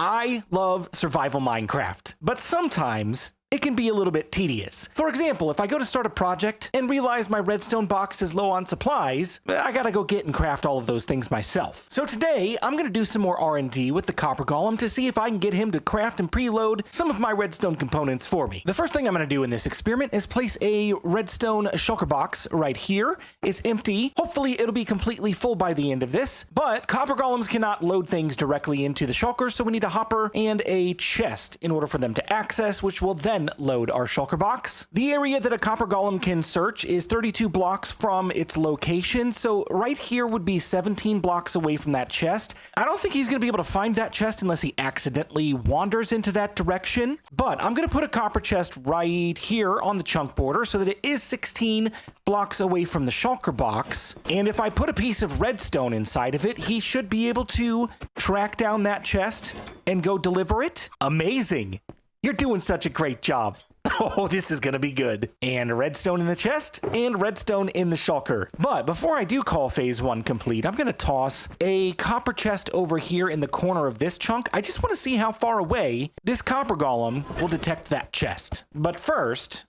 I love survival Minecraft, but sometimes it can be a little bit tedious. For example, if I go to start a project and realize my redstone box is low on supplies, I gotta go get and craft all of those things myself. So today, I'm gonna do some more R&D with the Copper Golem to see if I can get him to craft and preload some of my redstone components for me. The first thing I'm gonna do in this experiment is place a Redstone Shulker Box right here. It's empty. Hopefully it'll be completely full by the end of this, but Copper Golems cannot load things directly into the shulker, so we need a hopper and a chest in order for them to access, which will then load our shulker box. The area that a Copper Golem can search is 32 blocks from its location, so right here would be 17 blocks away from that chest. I don't think he's going to be able to find that chest unless he accidentally wanders into that direction, but I'm going to put a copper chest right here on the chunk border so that it is 16 blocks away from the shulker box, and if I put a piece of redstone inside of it, he should be able to track down that chest and go deliver it. Amazing! You're doing such a great job. Oh, this is going to be good. And redstone in the chest and redstone in the shulker. But before I do call phase 1 complete, I'm going to toss a copper chest over here in the corner of this chunk. I just want to see how far away this Copper Golem will detect that chest. But first,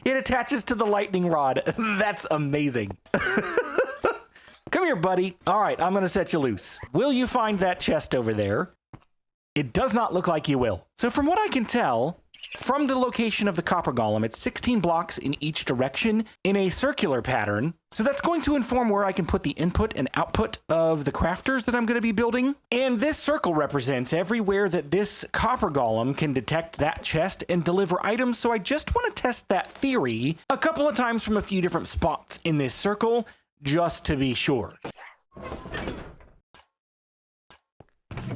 it attaches to the lightning rod. That's amazing. Come here, buddy. All right, I'm going to set you loose. Will you find that chest over there? It does not look like you will. So from what I can tell, from the location of the Copper Golem, it's 16 blocks in each direction in a circular pattern. So that's going to inform where I can put the input and output of the crafters that I'm going to be building. And this circle represents everywhere that this Copper Golem can detect that chest and deliver items. So I just want to test that theory a couple of times from a few different spots in this circle, just to be sure.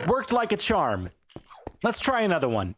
Worked like a charm. Let's try another one.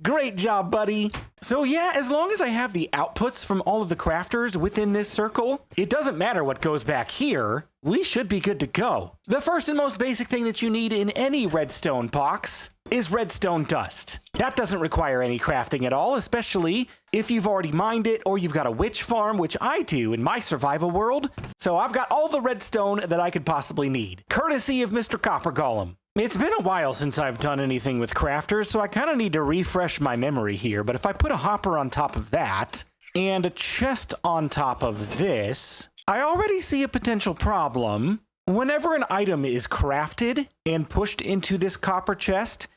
Great job, buddy. So yeah, as long as I have the outputs from all of the crafters within this circle, it doesn't matter what goes back here. We should be good to go. The first and most basic thing that you need in any redstone box is redstone dust. That doesn't require any crafting at all, especially if you've already mined it or you've got a witch farm, which I do in my survival world. So I've got all the redstone that I could possibly need, courtesy of Mr. Copper Golem. It's been a while since I've done anything with crafters, so I kind of need to refresh my memory here, but if I put a hopper on top of that and a chest on top of this, I already see a potential problem. Whenever an item is crafted and pushed into this copper chest,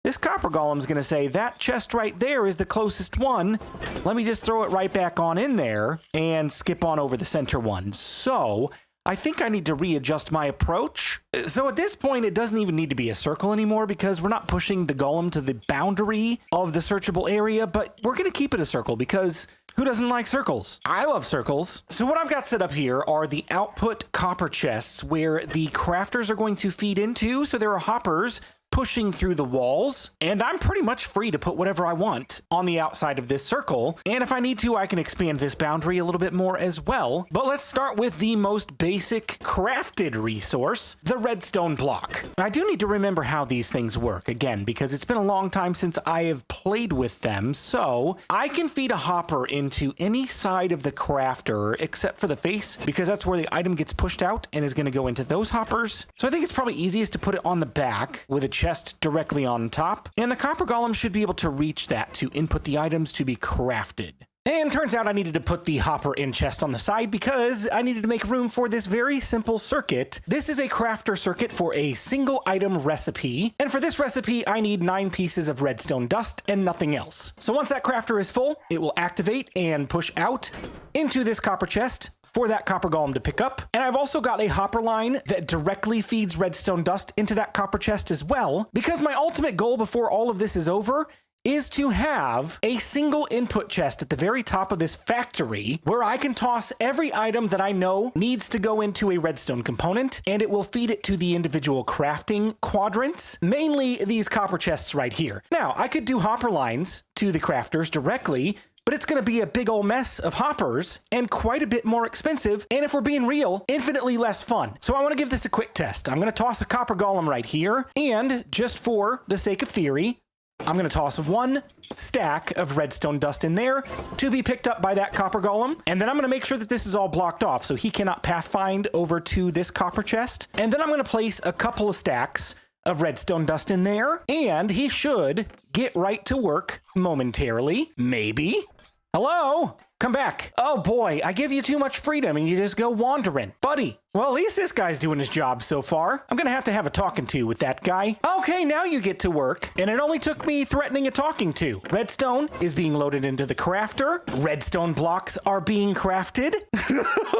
this Copper Golem's going to say, that chest right there is the closest one. Let me just throw it right back on in there and skip on over the center one. So I think I need to readjust my approach. So at this point, it doesn't even need to be a circle anymore because we're not pushing the golem to the boundary of the searchable area, but we're going to keep it a circle because who doesn't like circles? I love circles. So what I've got set up here are the output copper chests where the crafters are going to feed into. So there are hoppers pushing through the walls, and I'm pretty much free to put whatever I want on the outside of this circle, and if I need to, I can expand this boundary a little bit more as well. But let's start with the most basic crafted resource, the redstone block. I do need to remember how these things work, again, because it's been a long time since I have played with them, so I can feed a hopper into any side of the crafter except for the face, because that's where the item gets pushed out and is going to go into those hoppers. So I think it's probably easiest to put it on the back with a chest directly on top, and the Copper Golem should be able to reach that to input the items to be crafted. And turns out I needed to put the hopper in chest on the side because I needed to make room for this very simple circuit. This is a crafter circuit for a single item recipe, and for this recipe I need 9 pieces of redstone dust and nothing else. So once that crafter is full, it will activate and push out into this copper chest for that Copper Golem to pick up. And I've also got a hopper line that directly feeds redstone dust into that copper chest as well, because my ultimate goal before all of this is over is to have a single input chest at the very top of this factory where I can toss every item that I know needs to go into a redstone component, and it will feed it to the individual crafting quadrants, mainly these copper chests right here. Now, I could do hopper lines to the crafters directly, but it's going to be a big old mess of hoppers and quite a bit more expensive, and if we're being real, infinitely less fun. So I want to give this a quick test. I'm going to toss a Copper Golem right here, and just for the sake of theory, I'm going to toss 1 stack of redstone dust in there to be picked up by that copper golem. And then I'm going to make sure that this is all blocked off so he cannot pathfind over to this copper chest. And then I'm going to place a couple of stacks of redstone dust in there, and he should get right to work momentarily. Maybe. Hello? Come back. Oh boy, I give you too much freedom and you just go wandering. Buddy, well, at least this guy's doing his job so far. I'm gonna have a talking to with that guy. Okay, now you get to work. And it only took me threatening a talking to. Redstone is being loaded into the crafter. Redstone blocks are being crafted.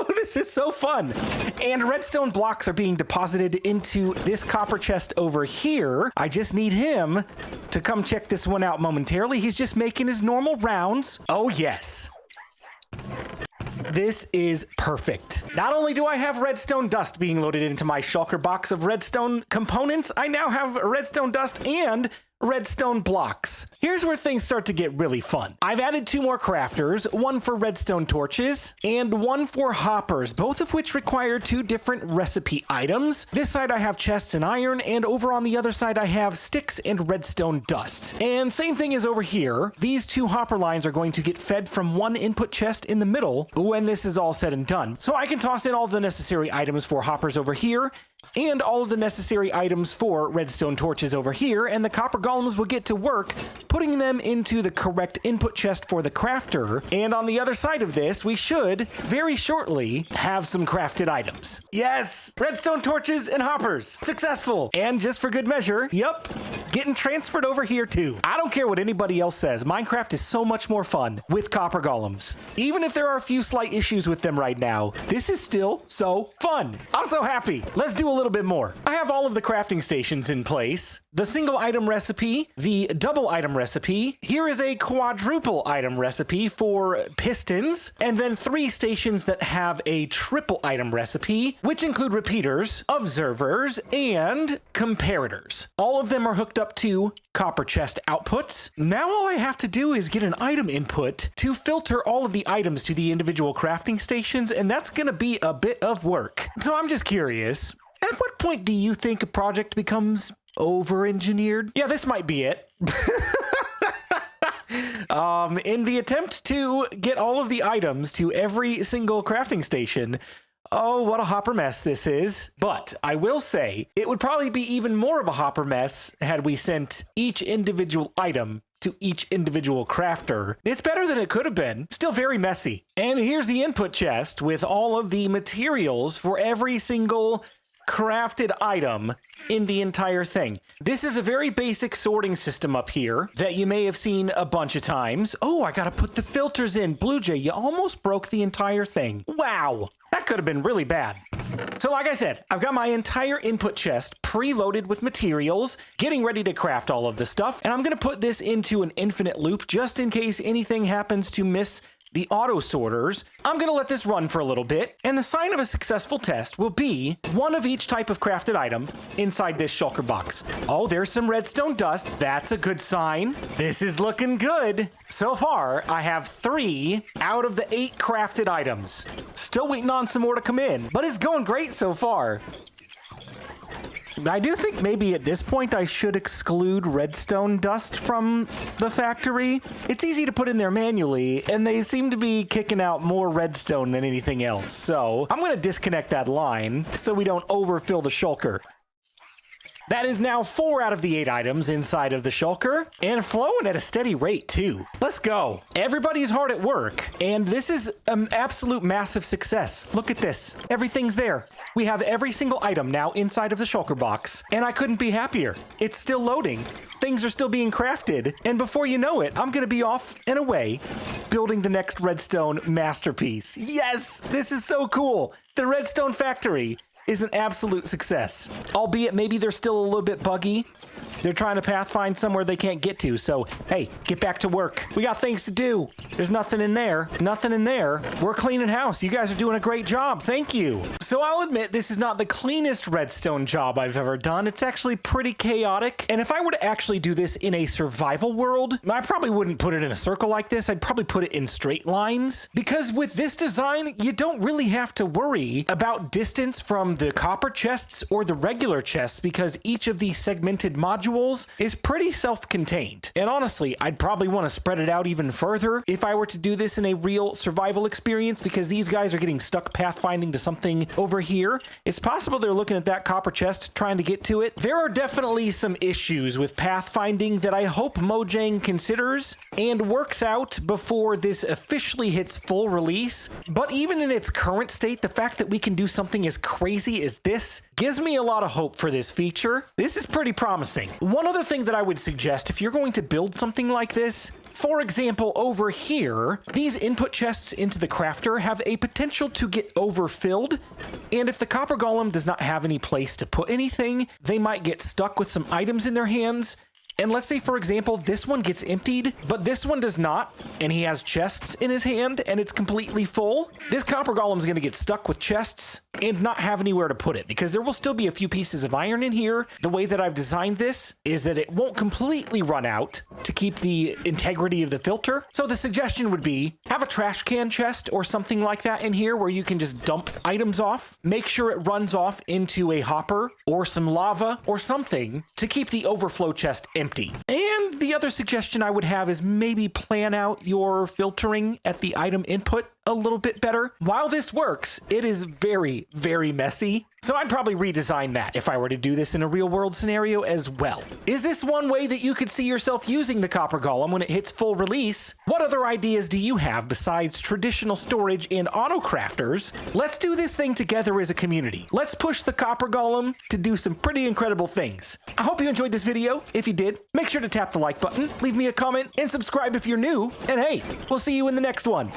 This is so fun. And redstone blocks are being deposited into this copper chest over here. I just need him to come check this one out momentarily. He's just making his normal rounds. Oh yes. This is perfect. Not only do I have redstone dust being loaded into my shulker box of redstone components, I now have redstone dust and redstone blocks. Here's where things start to get really fun. I've added 2 more crafters, 1 for redstone torches and 1 for hoppers, both of which require 2 different recipe items. This side I have chests and iron, and over on the other side I have sticks and redstone dust. And same thing as over here. These 2 hopper lines are going to get fed from 1 input chest in the middle when this is all said and done. So I can toss in all the necessary items for hoppers over here and all of the necessary items for redstone torches over here, and the copper golems will get to work putting them into the correct input chest for the crafter. And on the other side of this, we should very shortly have some crafted items. Yes, redstone torches and hoppers, successful. And just for good measure, yep, getting transferred over here too. I don't care what anybody else says, Minecraft is so much more fun with copper golems. Even if there are a few slight issues with them right now, this is still so fun. I'm so happy. Let's do a little bit more. I have all of the crafting stations in place. The single item recipe, the double item recipe. Here is a quadruple item recipe for pistons, and then 3 stations that have a triple item recipe, which include repeaters, observers, and comparators. All of them are hooked up to copper chest outputs. Now all I have to do is get an item input to filter all of the items to the individual crafting stations, and that's gonna be a bit of work. So I'm just curious, at what point do you think a project becomes over-engineered? Yeah, this might be it. In the attempt to get all of the items to every single crafting station, oh, what a hopper mess this is. But I will say, it would probably be even more of a hopper mess had we sent each individual item to each individual crafter. It's better than it could have been. Still very messy. And here's the input chest with all of the materials for every single crafted item in the entire thing. This is a very basic sorting system up here that you may have seen a bunch of times. Oh, I gotta put the filters in. Bluejay, you almost broke the entire thing. Wow, that could have been really bad. So like I said, I've got my entire input chest preloaded with materials, getting ready to craft all of this stuff, and I'm gonna put this into an infinite loop just in case anything happens to miss the auto sorters. I'm gonna let this run for a little bit, and the sign of a successful test will be 1 of each type of crafted item inside this shulker box. Oh, there's some redstone dust. That's a good sign. This is looking good. So far, I have 3 out of the 8 crafted items. Still waiting on some more to come in, but it's going great so far. I do think maybe at this point I should exclude redstone dust from the factory. It's easy to put in there manually, and they seem to be kicking out more redstone than anything else. So I'm going to disconnect that line so we don't overfill the shulker. That is now 4 out of the 8 items inside of the shulker, and flowing at a steady rate too. Let's go. Everybody's hard at work, and this is an absolute massive success. Look at this. Everything's there. We have every single item now inside of the shulker box, and I couldn't be happier. It's still loading. Things are still being crafted, and before you know it, I'm gonna be off and away building the next redstone masterpiece. Yes, this is so cool. The redstone factory is an absolute success. Albeit maybe they're still a little bit buggy. They're trying to pathfind somewhere they can't get to, so hey, get back to work. We got things to do. There's nothing in there. Nothing in there. We're cleaning house. You guys are doing a great job. Thank you. So I'll admit this is not the cleanest redstone job I've ever done. It's actually pretty chaotic. And if I were to actually do this in a survival world, I probably wouldn't put it in a circle like this. I'd probably put it in straight lines. Because with this design, you don't really have to worry about distance from from the copper chests or the regular chests because each of these segmented modules is pretty self-contained. And honestly, I'd probably want to spread it out even further if I were to do this in a real survival experience, because these guys are getting stuck pathfinding to something over here. It's possible they're looking at that copper chest trying to get to it. There are definitely some issues with pathfinding that I hope Mojang considers and works out before this officially hits full release. But even in its current state, the fact that we can do something as crazy as this gives me a lot of hope for this feature. This is pretty promising. One other thing that I would suggest if you're going to build something like this, for example, over here, these input chests into the crafter have a potential to get overfilled, and if the Copper Golem does not have any place to put anything, they might get stuck with some items in their hands. And let's say, for example, this one gets emptied, but this one does not, and he has chests in his hand, and it's completely full. This Copper Golem is going to get stuck with chests and not have anywhere to put it, because there will still be a few pieces of iron in here. The way that I've designed this is that it won't completely run out to keep the integrity of the filter. So the suggestion would be, have a trash can chest or something like that in here where you can just dump items off. Make sure it runs off into a hopper or some lava or something to keep the overflow chest empty. And the other suggestion I would have is maybe plan out your filtering at the item input a little bit better. While this works, it is very, very messy. So I'd probably redesign that if I were to do this in a real world scenario as well. Is this one way that you could see yourself using the Copper Golem when it hits full release? What other ideas do you have besides traditional storage and auto crafters? Let's do this thing together as a community. Let's push the Copper Golem to do some pretty incredible things. I hope you enjoyed this video. If you did, make sure to tap the like button, leave me a comment, and subscribe if you're new. And hey, we'll see you in the next one.